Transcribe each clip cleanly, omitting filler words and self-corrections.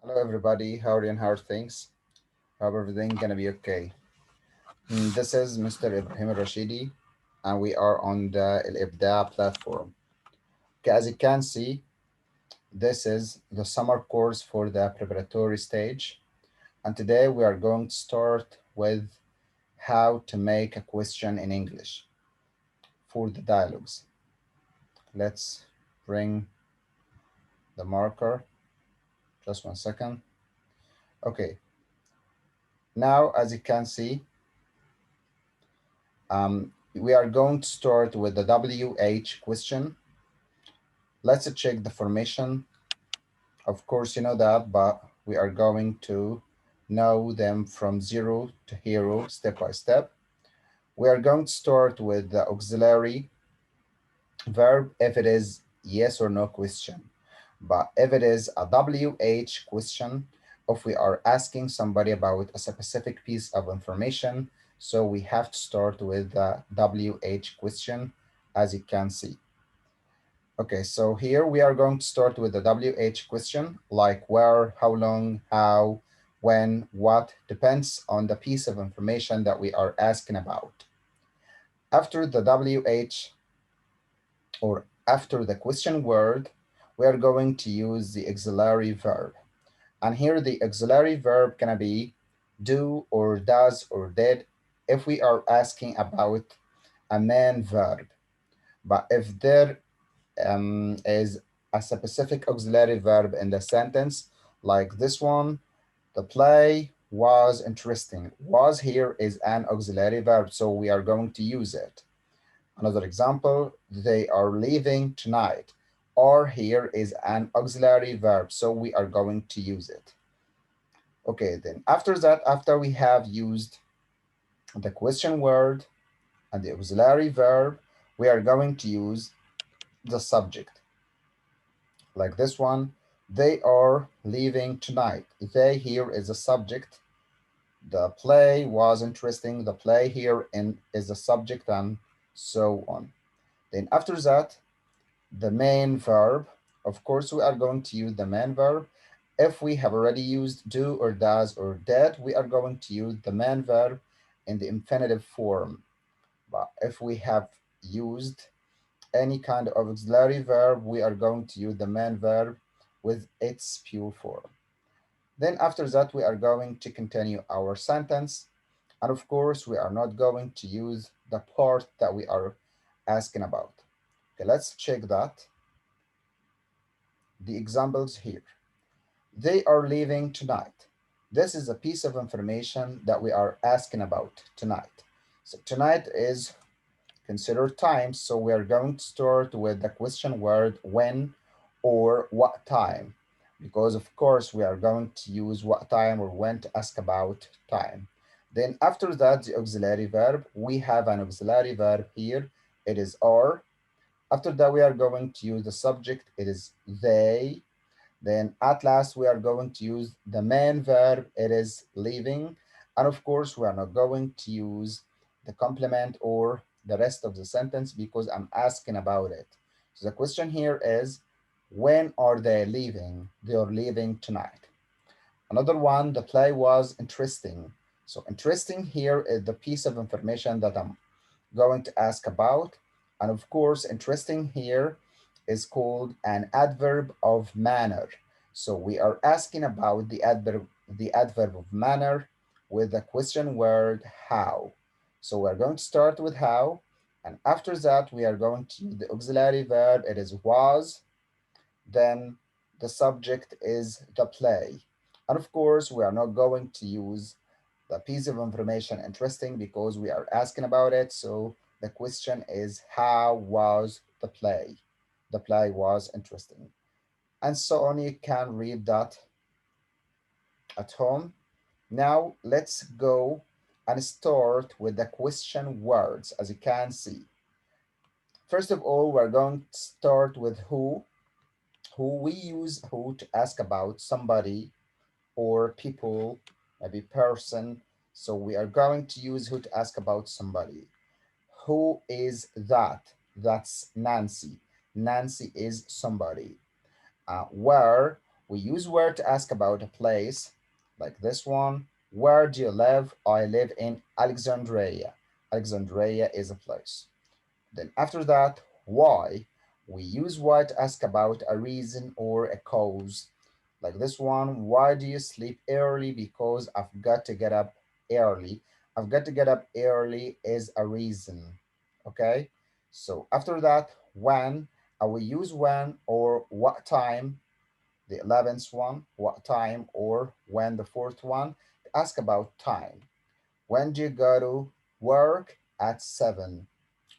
Hello everybody, how are you and how are things? Hope everything gonna be okay. This is Mr. Ibrahim Rashidi and we are on the Al-Ibda platform. Okay, as you can see, this is the summer course for the preparatory stage. And today we are going to start with how to make a question in English for the dialogues. Let's bring the marker, just 1 second. Okay, now as you can see, we are going to start with the WH question. Let's check the formation. Of course, you know that, but we are going to know them from zero to hero step by step. We are going to start with the auxiliary verb if it is yes or no question. But if it is a WH question, if we are asking somebody about a specific piece of information, so we have to start with the WH question, as you can see. Okay, so here we are going to start with the WH question, like where, how long, how, when, what, depends on the piece of information that we are asking about. After the WH, or after the question word, we are going to use the auxiliary verb. And here the auxiliary verb can be do or does or did if we are asking about a main verb. But if there is a specific auxiliary verb in the sentence, like this one, the play was interesting. Was here is an auxiliary verb, so we are going to use it. Another example, they are leaving tonight. Or here is an auxiliary verb, so we are going to use it. Okay, then after that, after we have used the question word and the auxiliary verb, we are going to use the subject. Like this one, they are leaving tonight. They here is a subject. The play was interesting. The play here is the subject and so on. Then after that, the main verb. Of course, we are going to use the main verb. If we have already used do or does or did, we are going to use the main verb in the infinitive form. But if we have used any kind of auxiliary verb, we are going to use the main verb with its pure form. Then after that, we are going to continue our sentence. And of course, we are not going to use the part that we are asking about. Okay, let's check that. The examples here. They are leaving tonight. This is a piece of information that we are asking about tonight. So tonight is considered time, so we are going to start with the question word when or what time, because of course we are going to use what time or when to ask about time. Then after that, the auxiliary verb, we have an auxiliary verb here, it is are. After that, we are going to use the subject, it is they. Then at last, we are going to use the main verb, it is leaving. And of course, we are not going to use the complement or the rest of the sentence because I'm asking about it. So the question here is, when are they leaving? They are leaving tonight. Another one, the play was interesting. So interesting here is the piece of information that I'm going to ask about. And of course, interesting here is called an adverb of manner. So we are asking about the adverb of manner with the question word how. So we're going to start with how, and after that, we are going to use the auxiliary verb, it is was, then the subject is the play. And of course, we are not going to use the piece of information interesting because we are asking about it. So the question is, how was the play? The play was interesting. And so on, you can read that at home. Now let's go and start with the question words, as you can see. First of all, we're going to start with who we use who to ask about somebody or people, maybe person. So we are going to use who to ask about somebody. Who is that? That's Nancy. Nancy is somebody. Where? We use where to ask about a place, like this one. Where do you live? I live in Alexandria. Alexandria is a place. Then after that, why? We use why to ask about a reason or a cause. Like this one, why do you sleep early? Because I've got to get up early. I've got to get up early is a reason. Okay? So after that, when, I will use when or what time, the 11th one, what time, or when, the fourth one, to ask about time. When do you go to work? At 7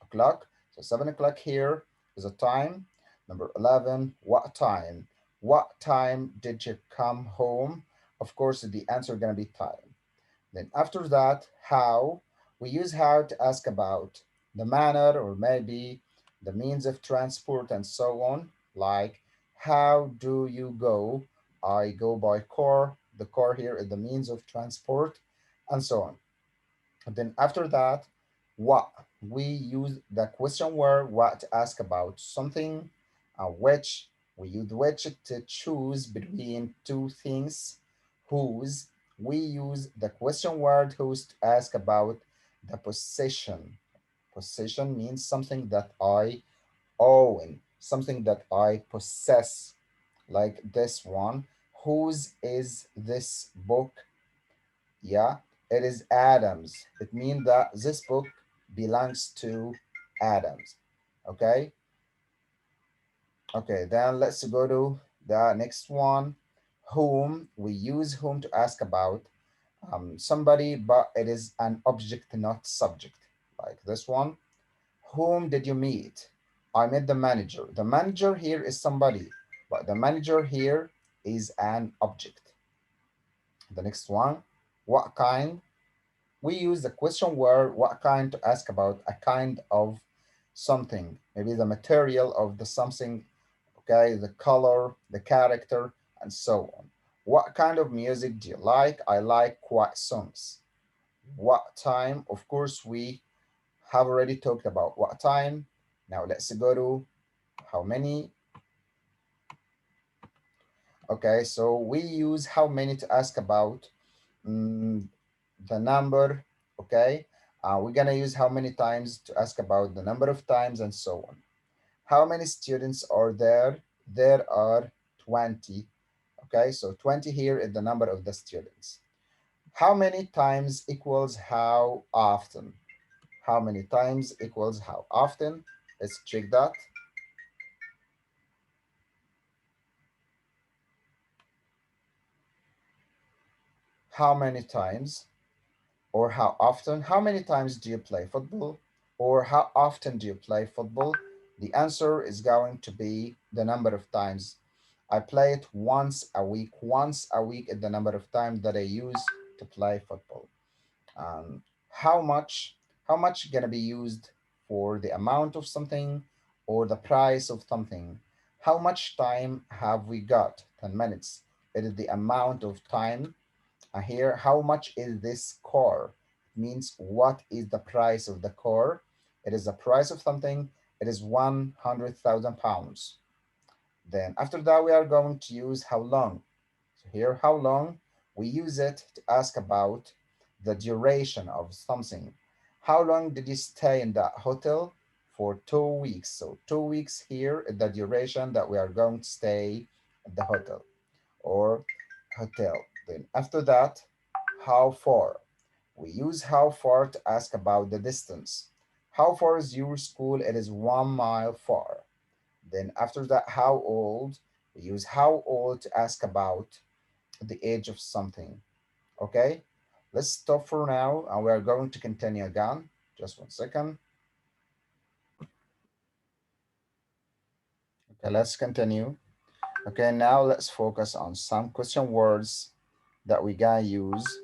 o'clock. So 7 o'clock here is a time. Number 11, what time? What time did you come home? Of course, the answer is going to be time. Then after that, how? We use how to ask about the manner or maybe the means of transport and so on. Like, how do you go? I go by car. The car here is the means of transport and so on. And then after that, what? We use the question word what to ask about something, which we use which to choose between two things, whose. We use the question word whose to ask about the possession. Possession means something that I own, something that I possess, like this one. Whose is this book? Yeah, it is Adams. It means that this book belongs to Adams. Okay, okay, then let's go to the next one. Whom, we use whom to ask about somebody, but it is an object, not subject. Like this one. Whom did you meet? I met the manager. The manager here is somebody, but the manager here is an object. The next one. What kind? We use the question word what kind to ask about a kind of something, maybe the material of the something, okay, the color, the character, and so on. What kind of music do you like? I like quiet songs. What time? Of course, we have already talked about what time. Now let's go to how many. Okay, so we use how many to ask about mm, the number, okay? We're gonna use how many times to ask about the number of times and so on. How many students are there? There are 20, okay? So 20 here is the number of the students. How many times equals how often? How many times equals how often? Let's check that. How many times or how often? How many times do you play football? Or how often do you play football? The answer is going to be the number of times. I play it once a week. Once a week is the number of times that I use to play football. Um, how much? How much gonna be used for the amount of something or the price of something? How much time have we got? 10 minutes. It is the amount of time here. How much is this car? It means what is the price of the car? It is the price of something. It is 100,000 pounds. Then after that, we are going to use how long. So here, how long, we use it to ask about the duration of something. How long did you stay in that hotel? For 2 weeks. So 2 weeks here is the duration that we are going to stay at the hotel or hotel. Then after that, how far? We use how far to ask about the distance. How far is your school? It is 1 mile far. Then after that, how old? We use how old to ask about the age of something. Okay, let's stop for now and we are going to continue again. Just 1 second. Okay, let's continue. Okay, now let's focus on some question words that we gonna use,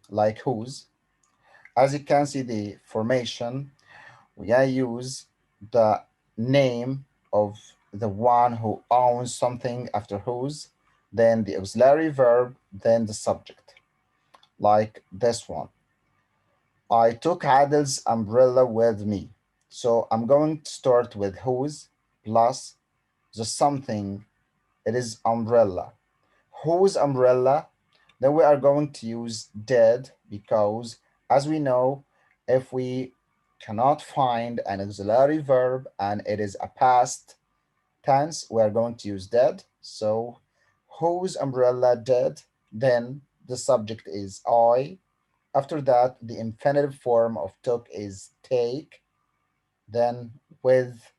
like whose. As you can see, the formation, we gotta use the name of the one who owns something after whose, then the auxiliary verb, then the subject. Like this one. I took Adil's umbrella with me. So I'm going to start with whose plus the something, it is umbrella. Whose umbrella? Then we are going to use did, because as we know, if we cannot find an auxiliary verb and it is a past tense, we are going to use did. So whose umbrella did? Then the subject is I. After that, the infinitive form of took is take. Then with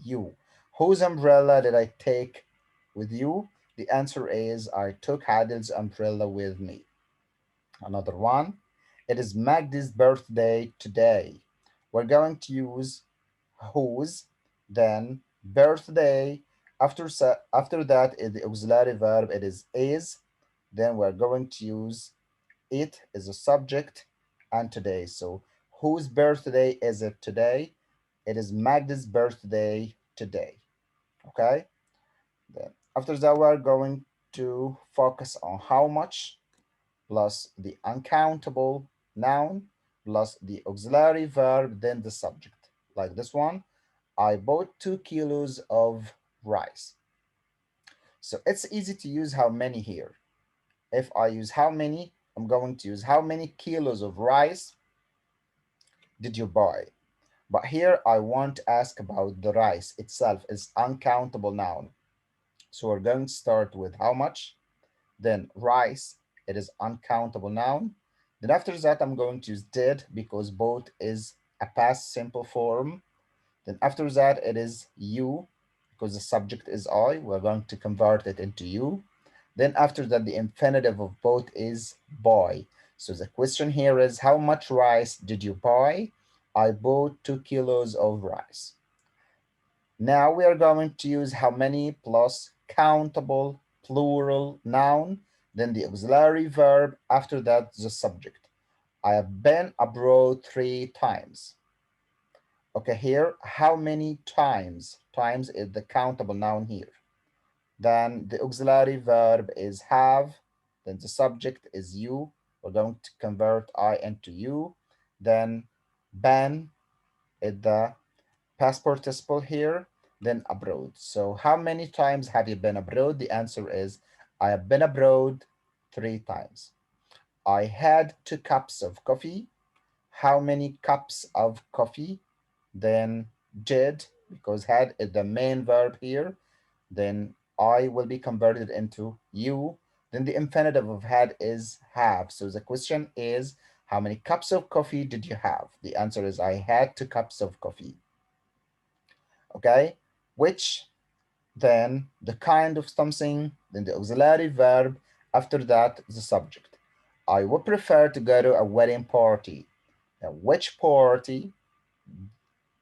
you. Whose umbrella did I take with you? The answer is I took Adil's umbrella with me. Another one. It is Magdi's birthday today. We're going to use whose, then birthday. After that is the auxiliary verb. It is. Then we're going to use it is a subject and today. So whose birthday is it today? It is Magda's birthday today. Okay. Then after that, we're going to focus on how much plus the uncountable noun plus the auxiliary verb, then the subject. Like this one, I bought 2 kilos of rice. So it's easy to use how many here. If I use how many, I'm going to use how many kilos of rice did you buy? But here I want to ask about the rice itself is uncountable noun. So we're going to start with how much, then rice, it is uncountable noun. Then after that, I'm going to use did because both is a past simple form. Then after that, it is you because the subject is I. We're going to convert it into you. Then after that, the infinitive of both is buy. So the question here is, how much rice did you buy? I bought 2 kilos of rice. Now we are going to use how many plus countable plural noun, then the auxiliary verb, after that the subject. I have been abroad 3 times. Okay, here, how many times? Times is the countable noun here. Then the auxiliary verb is have, then the subject is you. We're going to convert I into you. Then been is the past participle here, then abroad. So how many times have you been abroad? The answer is I have been abroad 3 times. I had 2 cups of coffee. How many cups of coffee? Then did, because had is the main verb here. Then I will be converted into you. Then the infinitive of had is have. So the question is, how many cups of coffee did you have? The answer is I had 2 cups of coffee. Okay, which, then the kind of something, then the auxiliary verb, after that the subject. I would prefer to go to a wedding party. Now, which party,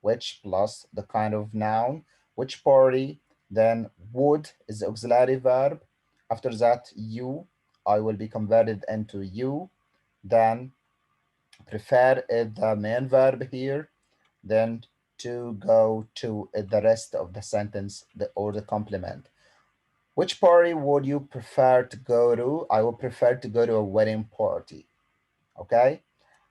which plus the kind of noun, which party, then would is the auxiliary verb. After that, you, I will be converted into you. Then prefer is the main verb here. Then to go to the rest of the sentence or the complement. Which party would you prefer to go to? I would prefer to go to a wedding party. Okay,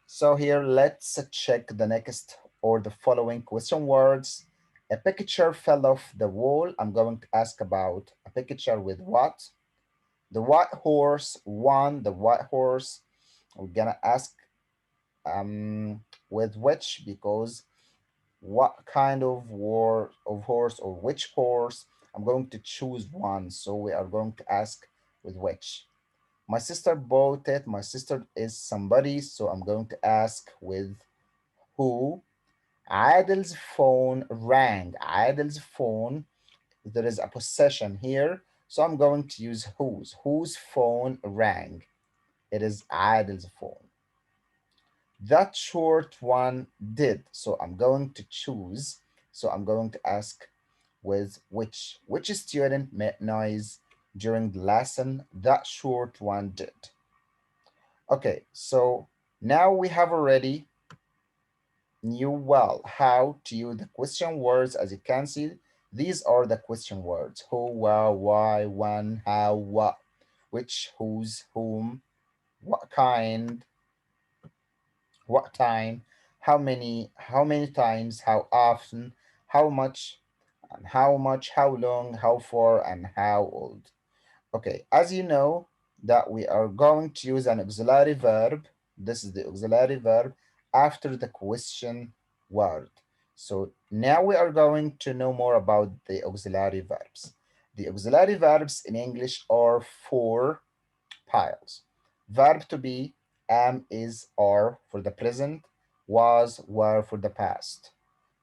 so here let's check the next or the following question words. A picture fell off the wall. I'm going to ask about a picture with what? The white horse won. The white horse. We're gonna ask with which, because what kind of horse or which horse. I'm going to choose one, so we are going to ask with which. My sister bought it. My sister is somebody, so I'm going to ask with who. Adil's phone rang. Adil's phone, there is a possession here, so I'm going to use whose phone rang. It is Adil's phone. That short one did. So I'm going to choose. So I'm going to ask with which student made noise during the lesson. That short one did. Okay, so now we have already knew well how to use the question words. As you can see, these are the question words: who, where, why, when, how, what, which, whose, whom, what kind, what time, how many times, how often, how much, and how much, how long, how far, and how old. Okay, as you know that we are going to use an auxiliary verb. This is the auxiliary verb after the question word. So now we are going to know more about the auxiliary verbs. The auxiliary verbs in English are four piles. Verb to be, am, is, are for the present, was, were for the past.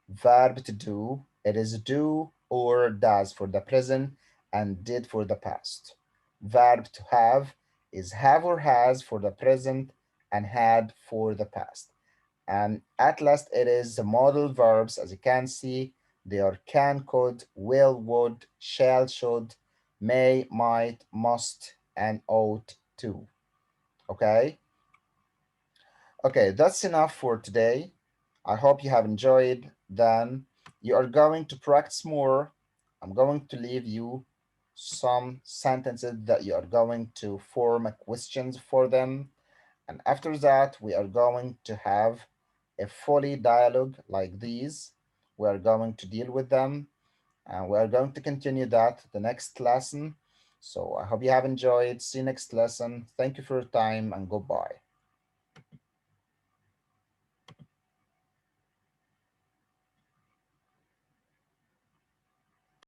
Verb to do, it is do or does for the present and did for the past. Verb to have is have or has for the present and had for the past. And at last, it is the modal verbs. As you can see, they are can, could, will, would, shall, should, may, might, must, and ought to. Okay? Okay, that's enough for today. I hope you have enjoyed. Then you are going to practice more. I'm going to leave you some sentences that you are going to form a questions for them. And after that, we are going to have a fully dialogue like these. We are going to deal with them and we are going to continue that the next lesson. So I hope you have enjoyed. See you next lesson. Thank you for your time and goodbye.